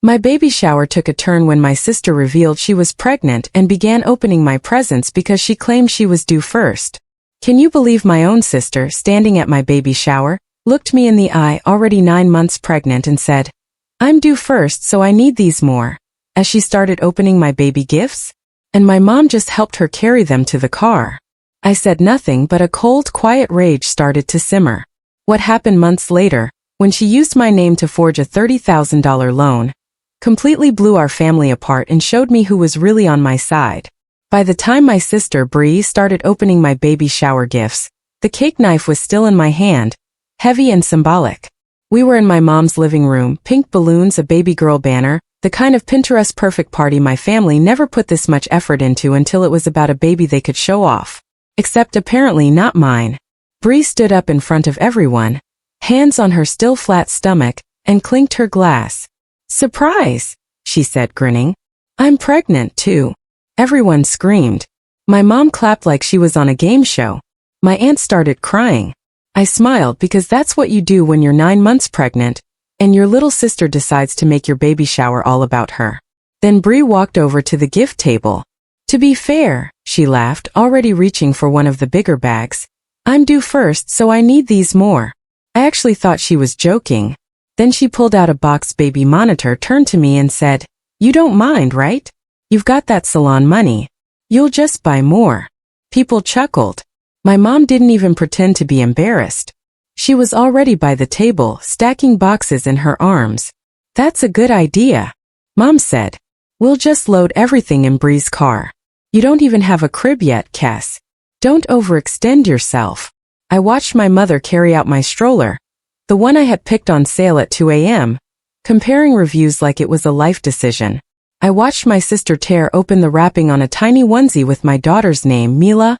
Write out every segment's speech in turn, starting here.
My baby shower took a turn when my sister revealed she was pregnant and began opening my presents because she claimed she was due first. Can you believe my own sister, standing at my baby shower, looked me in the eye, already 9 months pregnant, and said, "I'm due first, so I need these more," as she started opening my baby gifts? And my mom just helped her carry them to the car. I said nothing, but a cold, quiet rage started to simmer. What happened months later, when she used my name to forge a $30,000 loan, completely blew our family apart and showed me who was really on my side. By the time my sister Bree started opening my baby shower gifts, the cake knife was still in my hand, heavy and symbolic. We were in my mom's living room, pink balloons, a baby girl banner, the kind of Pinterest perfect party my family never put this much effort into until it was about a baby they could show off. Except apparently not mine. Bree stood up in front of everyone, hands on her still flat stomach, and clinked her glass. "Surprise," she said, grinning. "I'm pregnant too." Everyone screamed. My mom clapped like she was on a game show. My aunt started crying. I smiled because that's what you do when you're 9 months pregnant, and your little sister decides to make your baby shower all about her. Then Bree walked over to the gift table. "To be fair," she laughed, already reaching for one of the bigger bags, "I'm due first, so I need these more." I actually thought she was joking. Then she pulled out a box baby monitor, turned to me and said, "You don't mind, right? You've got that salon money. You'll just buy more." People chuckled. My mom didn't even pretend to be embarrassed. She was already by the table, stacking boxes in her arms. "That's a good idea," Mom said. "We'll just load everything in Bree's car. You don't even have a crib yet, Kes. Don't overextend yourself." I watched my mother carry out my stroller, the one I had picked on sale at 2 a.m., comparing reviews like it was a life decision. I watched my sister tear open the wrapping on a tiny onesie with my daughter's name, Mila,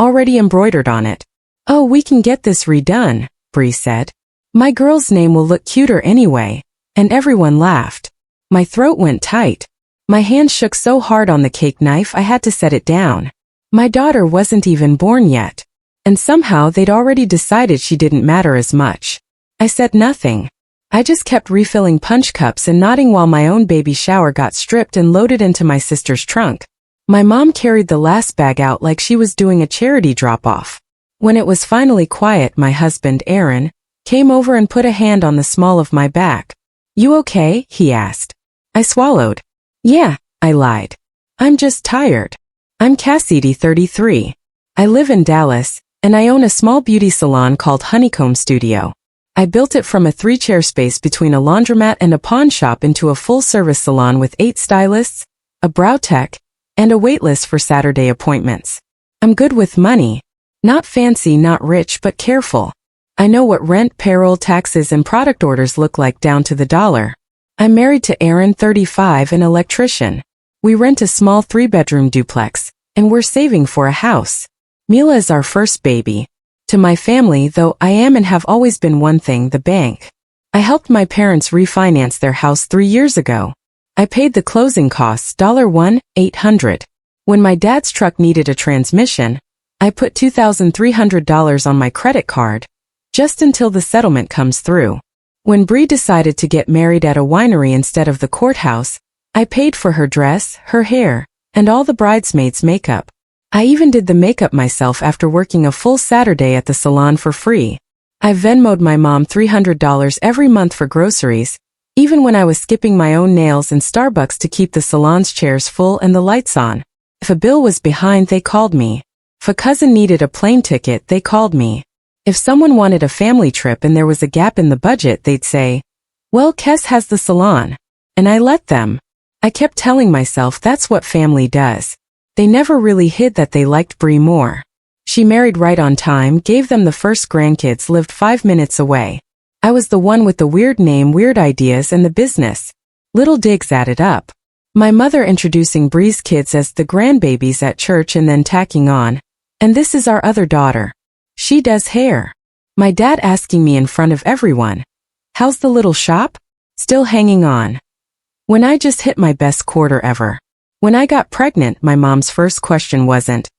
already embroidered on it. "Oh, we can get this redone," Bree said. "My girl's name will look cuter anyway," and everyone laughed. My throat went tight. My hand shook so hard on the cake knife I had to set it down. My daughter wasn't even born yet. And somehow they'd already decided she didn't matter as much. I said nothing. I just kept refilling punch cups and nodding while my own baby shower got stripped and loaded into my sister's trunk. My mom carried the last bag out like she was doing a charity drop-off. When it was finally quiet, my husband, Aaron, came over and put a hand on the small of my back. "You okay?" he asked. I swallowed. "Yeah," I lied. "I'm just tired. I'm Cassidy, 33. I live in Dallas, and I own a small beauty salon called Honeycomb Studio. I built it from a 3-chair space between a laundromat and a pawn shop into a full-service salon with 8 stylists, a brow tech, and a waitlist for Saturday appointments. I'm good with money. Not fancy, not rich, but careful. I know what rent, payroll, taxes, and product orders look like down to the dollar. I'm married to Aaron, 35, an electrician. We rent a small 3-bedroom duplex, and we're saving for a house. Mila is our first baby. To my family, though, I am and have always been one thing: the bank. I helped my parents refinance their house 3 years ago. I paid the closing costs, $1,800. When my dad's truck needed a transmission, I put $2,300 on my credit card, just until the settlement comes through. When Bree decided to get married at a winery instead of the courthouse, I paid for her dress, her hair, and all the bridesmaids' makeup. I even did the makeup myself after working a full Saturday at the salon for free. I Venmo'd my mom $300 every month for groceries, even when I was skipping my own nails and Starbucks to keep the salon's chairs full and the lights on. If a bill was behind, they called me. If a cousin needed a plane ticket, they called me. If someone wanted a family trip and there was a gap in the budget, they'd say, "Well, Kes has the salon." And I let them. I kept telling myself that's what family does. They never really hid that they liked Bree more. She married right on time, gave them the first grandkids, lived 5 minutes away. I was the one with the weird name, weird ideas, and the business. Little digs added up. My mother introducing Bree's kids as the grandbabies at church and then tacking on, "And this is our other daughter. She does hair." My dad asking me in front of everyone, "How's the little shop?" Still hanging on. When I just hit my best quarter ever. When I got pregnant, my mom's first question wasn't,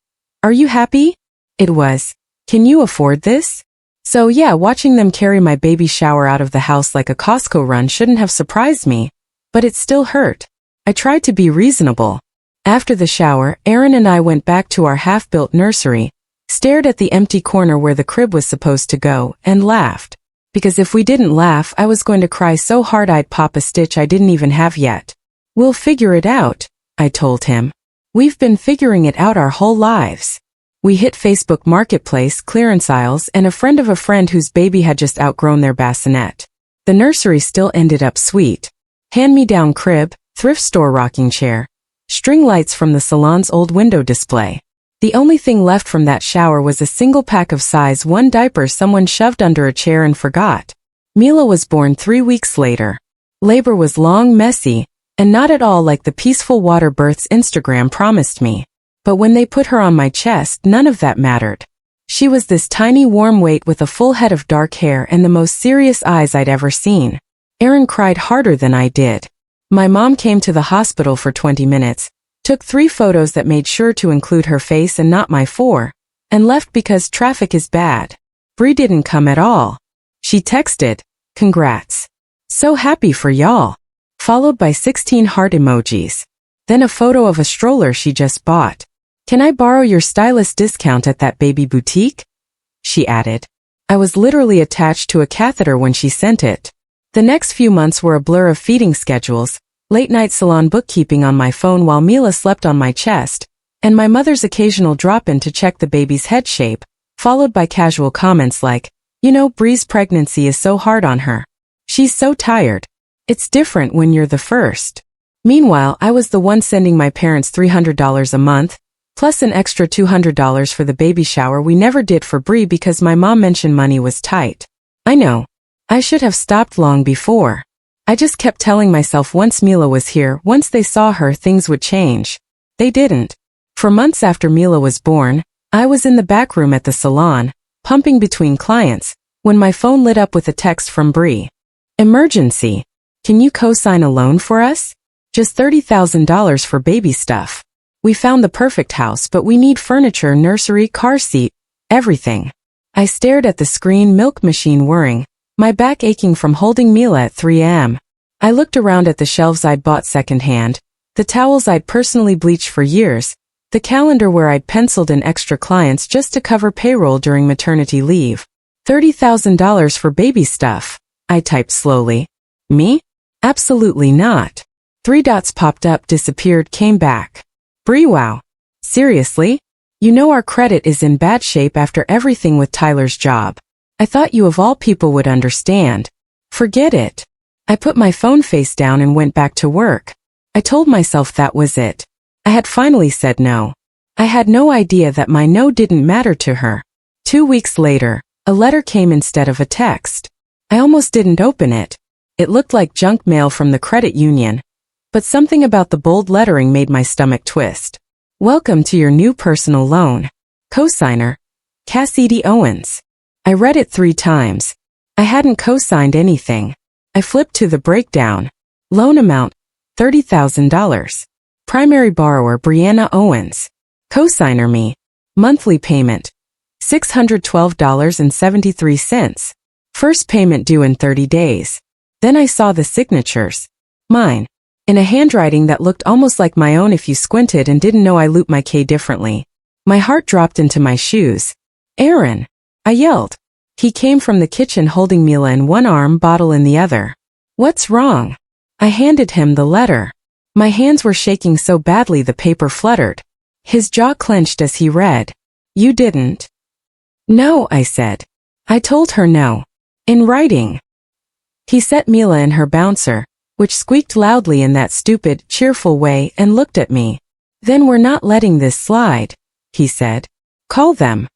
"Are you happy?" It was, "Can you afford this?" So yeah, watching them carry my baby shower out of the house like a Costco run shouldn't have surprised me. But it still hurt. I tried to be reasonable. After the shower, Aaron and I went back to our half-built nursery, stared at the empty corner where the crib was supposed to go, and laughed. Because if we didn't laugh, I was going to cry so hard I'd pop a stitch I didn't even have yet. We'll figure it out, I told him. We've been figuring it out our whole lives. We hit Facebook Marketplace, clearance aisles, and a friend of a friend whose baby had just outgrown their bassinet. The nursery still ended up sweet. Hand-me-down crib, thrift store rocking chair, string lights from the salon's old window display. The only thing left from that shower was a single pack of size 1 diaper someone shoved under a chair and forgot. Mila was born 3 weeks later. Labor was long, messy, and not at all like the peaceful water births Instagram promised me. But when they put her on my chest, none of that mattered. She was this tiny warm weight with a full head of dark hair and the most serious eyes I'd ever seen. Aaron cried harder than I did. My mom came to the hospital for 20 minutes, took 3 photos that made sure to include her face and not my 4, and left because traffic is bad. Bree didn't come at all. She texted, "Congrats. So happy for y'all," followed by 16 heart emojis. Then a photo of a stroller she just bought. "Can I borrow your stylist discount at that baby boutique?" she added. I was literally attached to a catheter when she sent it. The next few months were a blur of feeding schedules, late-night salon bookkeeping on my phone while Mila slept on my chest, and my mother's occasional drop-in to check the baby's head shape, followed by casual comments like, Bree's pregnancy is so hard on her. She's so tired. It's different when you're the first. Meanwhile, I was the one sending my parents $300 a month, plus an extra $200 for the baby shower we never did for Bree because my mom mentioned money was tight. I know. I should have stopped long before. I just kept telling myself once Mila was here, once they saw her, things would change. They didn't. For months after Mila was born, I was in the back room at the salon, pumping between clients, when my phone lit up with a text from Bree. "Emergency. Can you co-sign a loan for us? Just $30,000 for baby stuff. We found the perfect house, but we need furniture, nursery, car seat, everything." I stared at the screen, milk machine whirring, my back aching from holding Mila at 3 a.m. I looked around at the shelves I'd bought secondhand, the towels I'd personally bleached for years, the calendar where I'd penciled in extra clients just to cover payroll during maternity leave. $30,000 for baby stuff, I typed slowly. Me? Absolutely not. 3 dots popped up, disappeared, came back. Bree, wow. Seriously? Our credit is in bad shape after everything with Tyler's job. I thought you of all people would understand. Forget it. I put my phone face down and went back to work. I told myself that was it. I had finally said no. I had no idea that my no didn't matter to her. 2 weeks later, a letter came instead of a text. I almost didn't open it. It looked like junk mail from the credit union. But something about the bold lettering made my stomach twist. "Welcome to your new personal loan. Cosigner, Cassidy Owens." I read it 3 times. I hadn't co-signed anything. I flipped to the breakdown. Loan amount, $30,000. Primary borrower, Brianna Owens. Cosigner me. Monthly payment, $612.73. First payment due in 30 days. Then I saw the signatures. Mine. In a handwriting that looked almost like my own if you squinted and didn't know I looped my K differently. My heart dropped into my shoes. "Aaron!" I yelled. He came from the kitchen holding Mila in one arm, bottle in the other. "What's wrong?" I handed him the letter. My hands were shaking so badly the paper fluttered. His jaw clenched as he read. "You didn't." "No," I said. I told her no. In writing. He set Mila in her bouncer, which squeaked loudly in that stupid, cheerful way, and looked at me. "Then we're not letting this slide," he said. "Call them."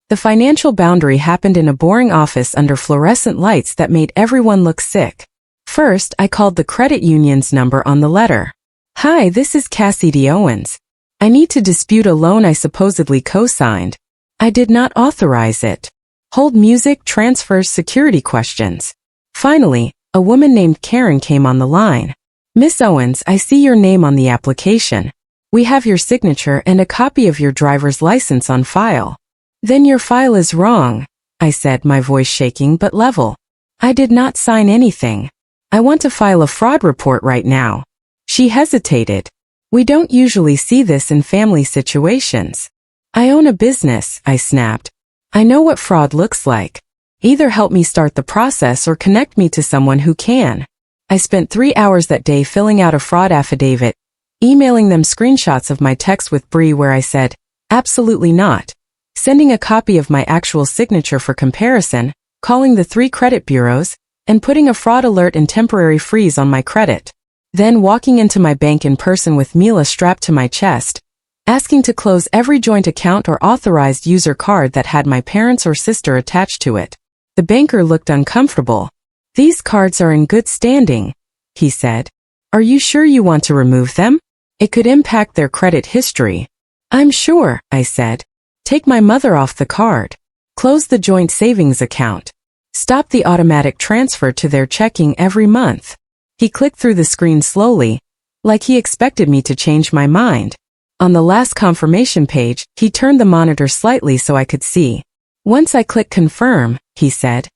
The financial boundary happened in a boring office under fluorescent lights that made everyone look sick. First, I called the credit union's number on the letter. "Hi, this is Cassidy Owens. I need to dispute a loan I supposedly co-signed. I did not authorize it. Hold music, transfers, security questions." Finally, a woman named Karen came on the line. "Miss Owens, I see your name on the application. We have your signature and a copy of your driver's license on file." "Then your file is wrong," I said, my voice shaking but level. "I did not sign anything. I want to file a fraud report right now. She hesitated. We don't usually see this in family situations. I own a business, I snapped. I know what fraud looks like. Either help me start the process or connect me to someone who can. I spent 3 hours that day filling out a fraud affidavit, emailing them screenshots of my text with Bree where I said, absolutely not, sending a copy of my actual signature for comparison, calling the 3 credit bureaus, and putting a fraud alert and temporary freeze on my credit. Then walking into my bank in person with Mila strapped to my chest, asking to close every joint account or authorized user card that had my parents or sister attached to it. The banker looked uncomfortable. These cards are in good standing, he said. Are you sure you want to remove them? It could impact their credit history. I'm sure, I said. Take my mother off the card. Close the joint savings account. Stop the automatic transfer to their checking every month. He clicked through the screen slowly, like he expected me to change my mind. On the last confirmation page, he turned the monitor slightly so I could see. Once I click confirm, he said,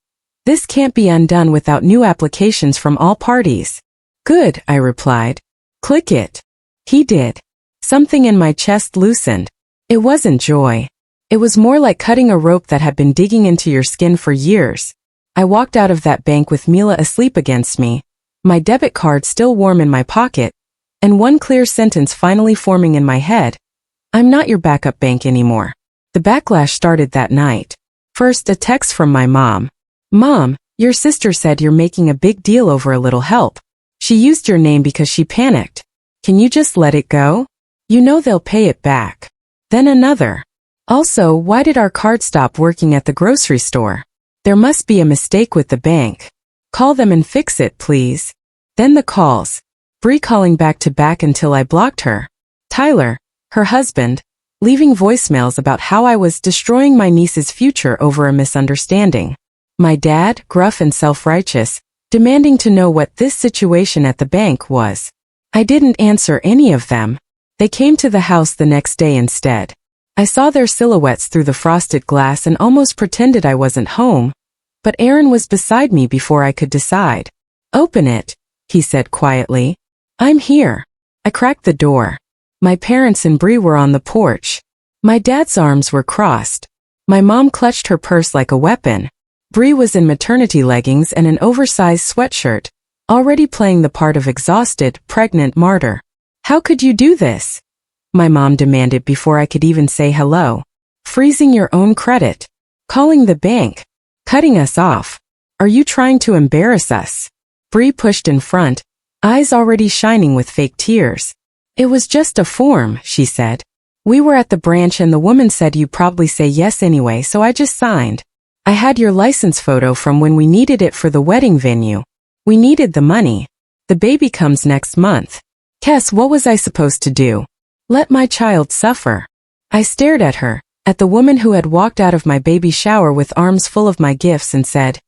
this can't be undone without new applications from all parties. Good, I replied. Click it. He did. Something in my chest loosened. It wasn't joy. It was more like cutting a rope that had been digging into your skin for years. I walked out of that bank with Mila asleep against me, my debit card still warm in my pocket, and one clear sentence finally forming in my head. I'm not your backup bank anymore. The backlash started that night. First, a text from my mom. Mom, your sister said you're making a big deal over a little help. She used your name because she panicked. Can you just let it go? You know they'll pay it back. Then another. Also, why did our card stop working at the grocery store? There must be a mistake with the bank. Call them and fix it, please. Then the calls. Bree calling back to back until I blocked her. Tyler, her husband, leaving voicemails about how I was destroying my niece's future over a misunderstanding. My dad, gruff and self-righteous, demanding to know what this situation at the bank was. I didn't answer any of them. They came to the house the next day instead. I saw their silhouettes through the frosted glass and almost pretended I wasn't home, but Aaron was beside me before I could decide. Open it, he said quietly. I'm here. I cracked the door. My parents and Bree were on the porch. My dad's arms were crossed. My mom clutched her purse like a weapon. Bree was in maternity leggings and an oversized sweatshirt, already playing the part of exhausted, pregnant martyr. How could you do this? My mom demanded before I could even say hello. Freezing your own credit. Calling the bank. Cutting us off. Are you trying to embarrass us? Bree pushed in front, eyes already shining with fake tears. It was just a form, she said. We were at the branch and the woman said you'd probably say yes anyway, so I just signed. I had your license photo from when we needed it for the wedding venue. We needed the money. The baby comes next month. Guess what was I supposed to do? Let my child suffer. I stared at her, at the woman who had walked out of my baby shower with arms full of my gifts and said,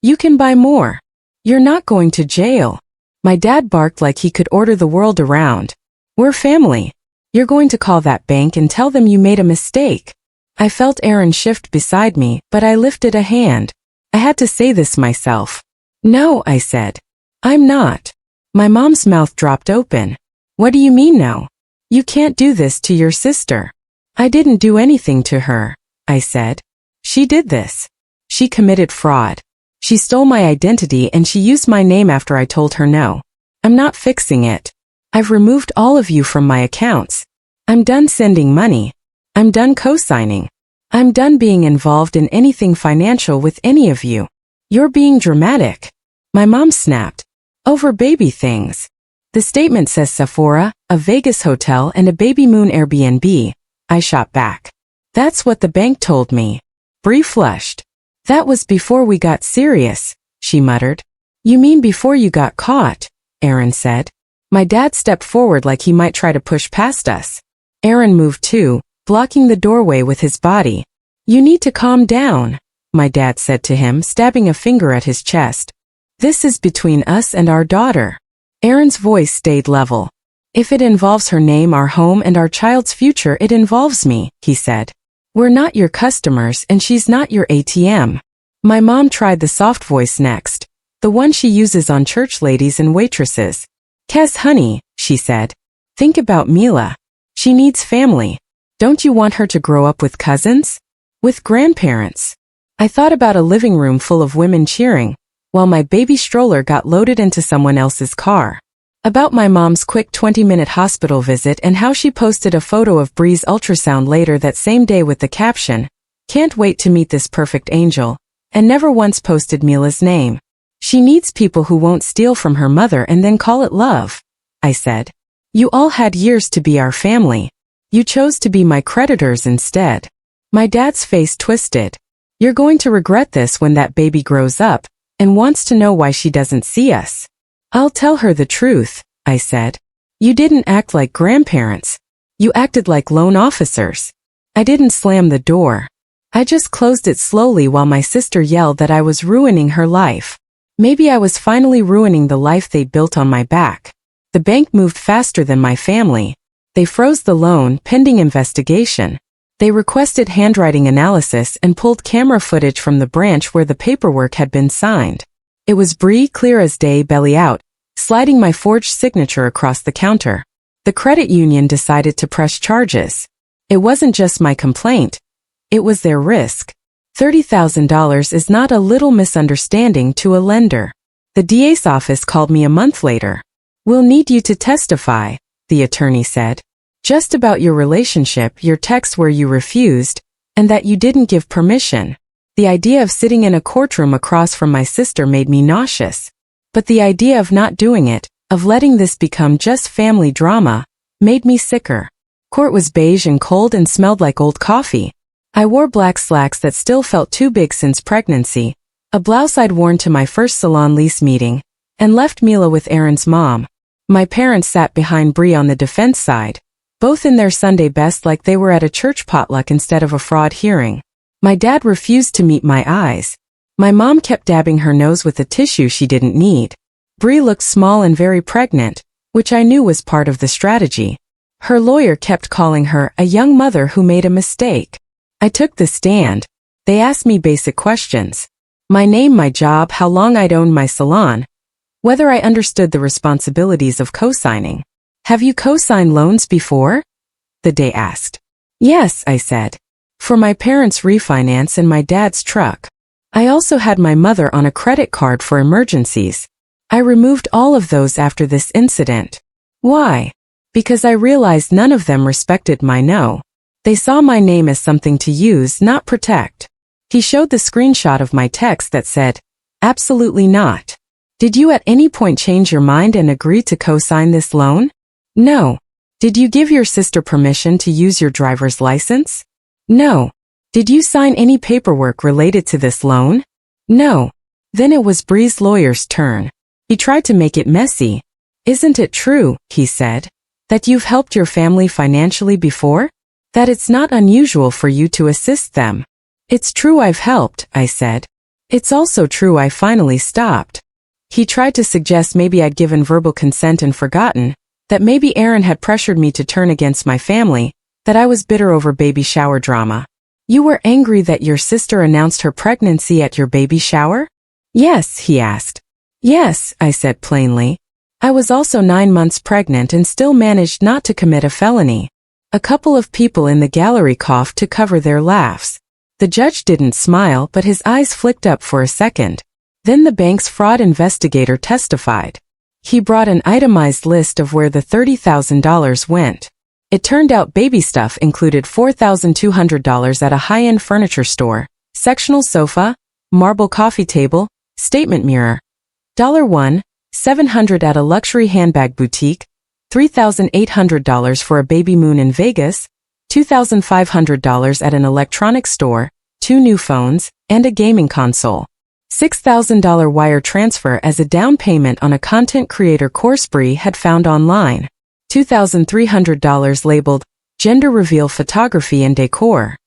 you can buy more. You're not going to jail. My dad barked like he could order the world around. We're family. You're going to call that bank and tell them you made a mistake. I felt Aaron shift beside me, but I lifted a hand. I had to say this myself. No, I said. I'm not. My mom's mouth dropped open. What do you mean no? You can't do this to your sister. I didn't do anything to her, I said. She did this. She committed fraud. She stole my identity and she used my name after I told her no. I'm not fixing it. I've removed all of you from my accounts. I'm done sending money. I'm done co-signing. I'm done being involved in anything financial with any of you. You're being dramatic. My mom snapped. Over baby things. The statement says Sephora, a Vegas hotel and a baby moon Airbnb. I shot back. That's what the bank told me. Bree flushed. That was before we got serious, she muttered. You mean before you got caught, Aaron said. My dad stepped forward like he might try to push past us. Aaron moved too, blocking the doorway with his body. You need to calm down, my dad said to him, stabbing a finger at his chest. This is between us and our daughter. Aaron's voice stayed level. If it involves her name, our home, and our child's future, it involves me, he said. We're not your customers and she's not your ATM. My mom tried the soft voice next. The one she uses on church ladies and waitresses. Kes, honey, she said. Think about Mila. She needs family. Don't you want her to grow up with cousins? With grandparents? I thought about a living room full of women cheering, while my baby stroller got loaded into someone else's car. About my mom's quick 20-minute hospital visit and how she posted a photo of Bree's ultrasound later that same day with the caption, "Can't wait to meet this perfect angel," and never once posted Mila's name. She needs people who won't steal from her mother and then call it love, I said. You all had years to be our family. You chose to be my creditors instead. My dad's face twisted. You're going to regret this when that baby grows up and wants to know why she doesn't see us. I'll tell her the truth, I said. You didn't act like grandparents. You acted like loan officers. I didn't slam the door. I just closed it slowly while my sister yelled that I was ruining her life. Maybe I was finally ruining the life they built on my back. The bank moved faster than my family. They froze the loan pending investigation. They requested handwriting analysis and pulled camera footage from the branch where the paperwork had been signed. It was Bree, clear as day, belly out, sliding my forged signature across the counter. The credit union decided to press charges. It wasn't just my complaint. It was their risk. $30,000 is not a little misunderstanding to a lender. The DA's office called me a month later. We'll need you to testify, the attorney said. Just about your relationship, your text where you refused, and that you didn't give permission. The idea of sitting in a courtroom across from my sister made me nauseous. But the idea of not doing it, of letting this become just family drama, made me sicker. Court was beige and cold and smelled like old coffee. I wore black slacks that still felt too big since pregnancy, a blouse I'd worn to my first salon lease meeting, and left Mila with Aaron's mom. My parents sat behind Bree on the defense side, both in their Sunday best like they were at a church potluck instead of a fraud hearing. My dad refused to meet my eyes. My mom kept dabbing her nose with a tissue she didn't need. Bree looked small and very pregnant, which I knew was part of the strategy. Her lawyer kept calling her a young mother who made a mistake. I took the stand. They asked me basic questions. My name, my job, how long I'd owned my salon, whether I understood the responsibilities of co-signing. Have you co-signed loans before? The DA asked. Yes, I said. For my parents' refinance and my dad's truck. I also had my mother on a credit card for emergencies. I removed all of those after this incident. Why? Because I realized none of them respected my no. They saw my name as something to use, not protect. He showed the screenshot of my text that said, "Absolutely not. Did you at any point change your mind and agree to co-sign this loan? No. Did you give your sister permission to use your driver's license? No. Did you sign any paperwork related to this loan? No." Then it was Bree's lawyer's turn. He tried to make it messy. "Isn't it true," he said, "that you've helped your family financially before? That it's not unusual for you to assist them?" "It's true I've helped," I said. "It's also true I finally stopped." He tried to suggest maybe I'd given verbal consent and forgotten, that maybe Aaron had pressured me to turn against my family, that I was bitter over baby shower drama. "You were angry that your sister announced her pregnancy at your baby shower?" "Yes," he asked. "Yes," I said plainly. I was also 9 months pregnant and still managed not to commit a felony. A couple of people in the gallery coughed to cover their laughs. The judge didn't smile, but his eyes flicked up for a second. Then the bank's fraud investigator testified. He brought an itemized list of where the $30,000 went. It turned out baby stuff included $4,200 at a high-end furniture store, sectional sofa, marble coffee table, statement mirror. $1,700 at a luxury handbag boutique, $3,800 for a baby moon in Vegas, $2,500 at an electronics store, 2 new phones, and a gaming console. $6,000 wire transfer as a down payment on a content creator course Bree had found online. $2,300 labeled gender reveal photography and decor.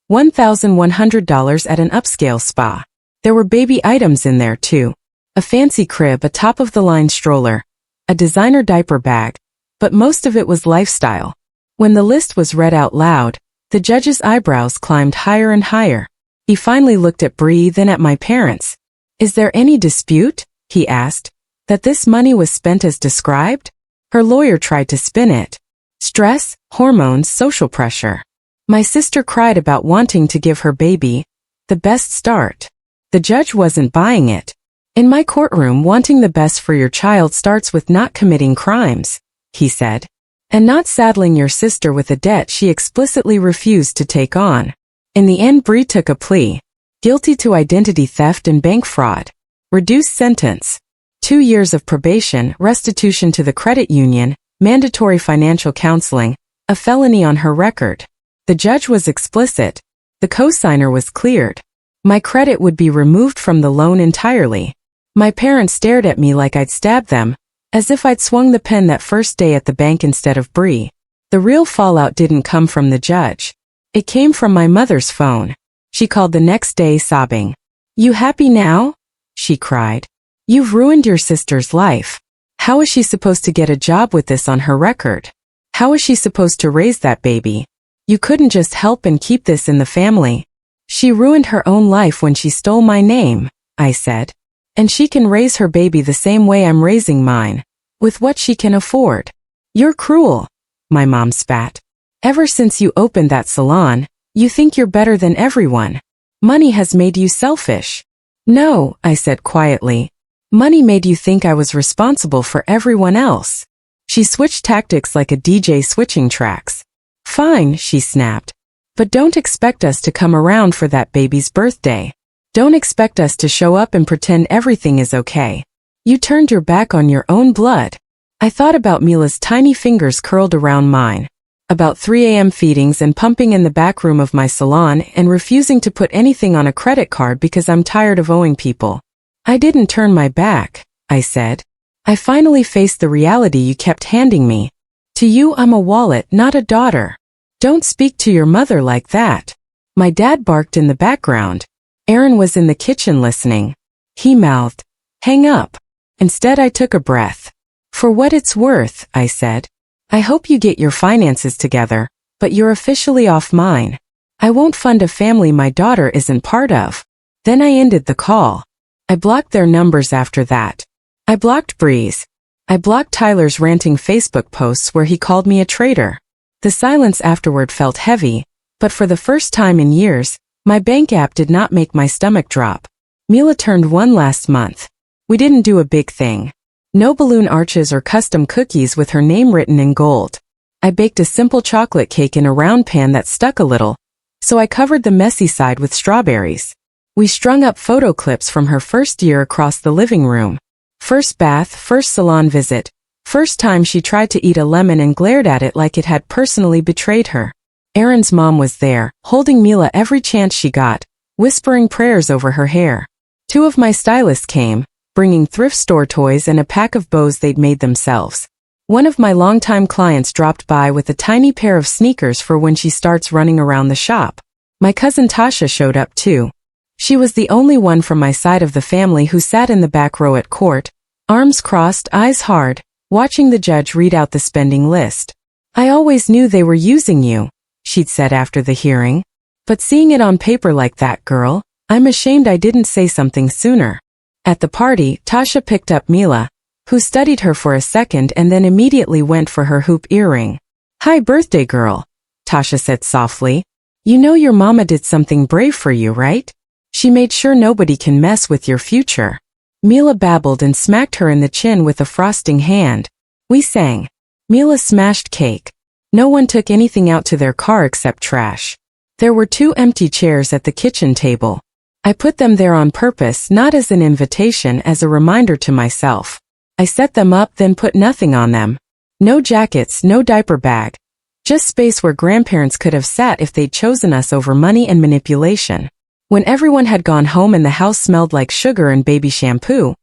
$1,100 at an upscale spa. There were baby items in there too. A fancy crib, a top-of-the-line stroller, a designer diaper bag, but most of it was lifestyle. When the list was read out loud, the judge's eyebrows climbed higher and higher. He finally looked at Bree, then at my parents. "Is there any dispute?" he asked. That this money was spent as described? Her lawyer tried to spin it. Stress, hormones, social pressure. My sister cried about wanting to give her baby the best start. The judge wasn't buying it. In my courtroom, wanting the best for your child starts with not committing crimes, he said. And not saddling your sister with a debt she explicitly refused to take on. In the end, Bree took a plea. Guilty to identity theft and bank fraud. Reduced sentence. 2 years of probation, restitution to the credit union, mandatory financial counseling, a felony on her record. The judge was explicit. The cosigner was cleared. My credit would be removed from the loan entirely. My parents stared at me like I'd stabbed them, as if I'd swung the pen that first day at the bank instead of Bree. The real fallout didn't come from the judge. It came from my mother's phone. She called the next day sobbing. "You happy now?" she cried. "You've ruined your sister's life. How is she supposed to get a job with this on her record? How is she supposed to raise that baby? You couldn't just help and keep this in the family. She ruined her own life when she stole my name," I said. "And she can raise her baby the same way I'm raising mine, with what she can afford." "You're cruel," my mom spat. "Ever since you opened that salon, you think you're better than everyone. Money has made you selfish." "No," I said quietly. "Money made you think I was responsible for everyone else." She switched tactics like a DJ switching tracks. "Fine," she snapped. "But don't expect us to come around for that baby's birthday. Don't expect us to show up and pretend everything is okay. You turned your back on your own blood." I thought about Mila's tiny fingers curled around mine. About 3 a.m. feedings and pumping in the back room of my salon and refusing to put anything on a credit card because I'm tired of owing people. "I didn't turn my back," I said. "I finally faced the reality you kept handing me. To you, I'm a wallet, not a daughter. Don't speak to your mother like that." My dad barked in the background. Aaron was in the kitchen listening. He mouthed, "Hang up." Instead, I took a breath. "For what it's worth," I said. "I hope you get your finances together, but you're officially off mine. I won't fund a family my daughter isn't part of." Then I ended the call. I blocked their numbers after that. I blocked Bree's. I blocked Tyler's ranting Facebook posts where he called me a traitor. The silence afterward felt heavy, but for the first time in years, my bank app did not make my stomach drop. Mila turned 1 last month. We didn't do a big thing. No balloon arches or custom cookies with her name written in gold. I baked a simple chocolate cake in a round pan that stuck a little, so I covered the messy side with strawberries. We strung up photo clips from her first year across the living room. First bath, first salon visit, first time she tried to eat a lemon and glared at it like it had personally betrayed her. Aaron's mom was there, holding Mila every chance she got, whispering prayers over her hair. 2 of my stylists came, bringing thrift store toys and a pack of bows they'd made themselves. One of my longtime clients dropped by with a tiny pair of sneakers for when she starts running around the shop. My cousin Tasha showed up too. She was the only one from my side of the family who sat in the back row at court, arms crossed, eyes hard, watching the judge read out the spending list. "I always knew they were using you," she'd said after the hearing. "But seeing it on paper like that, girl, I'm ashamed I didn't say something sooner." At the party, Tasha picked up Mila, who studied her for a second and then immediately went for her hoop earring. "Hi, birthday girl," Tasha said softly. "You know your mama did something brave for you, right? She made sure nobody can mess with your future." Mila babbled and smacked her in the chin with a frosting hand. We sang. Mila smashed cake. No one took anything out to their car except trash. There were 2 empty chairs at the kitchen table. I put them there on purpose, not as an invitation, as a reminder to myself. I set them up, then put nothing on them. No jackets, no diaper bag. Just space where grandparents could have sat if they'd chosen us over money and manipulation. When everyone had gone home and the house smelled like sugar and baby shampoo,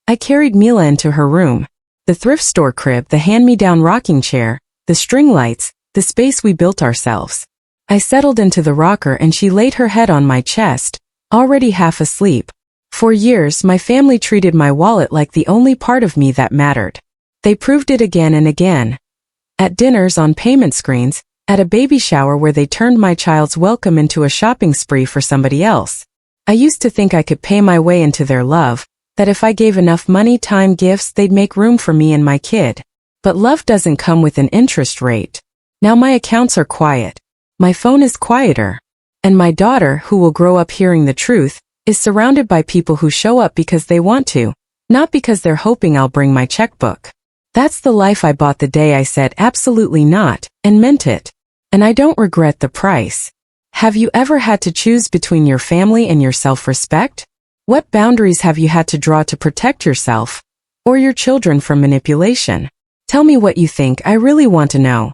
I carried Mila into her room. The thrift store crib, the hand-me-down rocking chair, the string lights, the space we built ourselves. I settled into the rocker and she laid her head on my chest, already half asleep. For years, my family treated my wallet like the only part of me that mattered. They proved it again and again. At dinners, on payment screens, at a baby shower where they turned my child's welcome into a shopping spree for somebody else. I used to think I could pay my way into their love, that if I gave enough money, time, gifts, they'd make room for me and my kid. But love doesn't come with an interest rate. Now my accounts are quiet. My phone is quieter. And my daughter, who will grow up hearing the truth, is surrounded by people who show up because they want to, not because they're hoping I'll bring my checkbook. That's the life I bought the day I said absolutely not, and meant it. And I don't regret the price. Have you ever had to choose between your family and your self-respect? What boundaries have you had to draw to protect yourself or your children from manipulation? Tell me what you think. I really want to know.